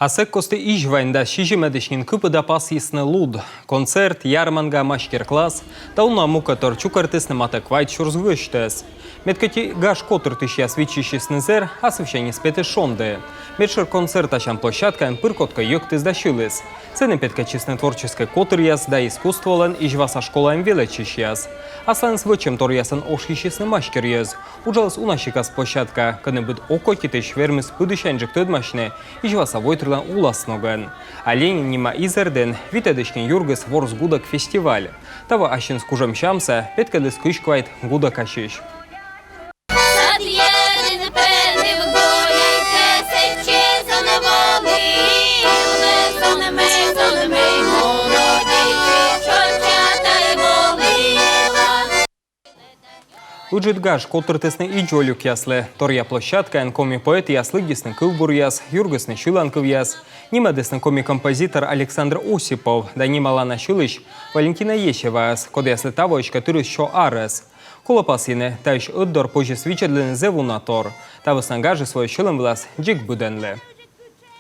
Асек косты ижвайнда шижи медичнин кыпыда пас ясны луд. Концерт, ярманга, мастер-класс, да уна мука торчук артисны матеквайт шурзгыштес. Медкати гаш котыр тышья свечищесны зер, а совщане спеты шонды. Медшер концерт ачан площадка пыркотка йоктыз да шилыс. Цены петкачесны творческой котыр яс да искусстволен ижваса школа величищ яс. Аслан с вычем тор ясын ошищесны мастер яс. Ужалыс унащикас площадка, кыны быд око китыш вермыс пыдышанжык төдмашны, ижваса войтрылан уласноган. А Ленин нима изерден, витедышкен юргыс ворс гудак фестиваль. Тава ащин скужем шамса, петкадыс кышквайт гудак ащиш. Уджитгаш котыртысны иджолюк яслы. Торья площадка, коми поэт яслы десны кылбур яс, юргысны шиланков яс. Нима десны коми-композитор Александр Осипов, да нима Лана Шилыч, Валентина Ещева, код яслы тавоч, который шо арес. Колопасины, таиш отдор позже свичадлены зевунатор. Тавос нагажи свой шилым влас джик буденле.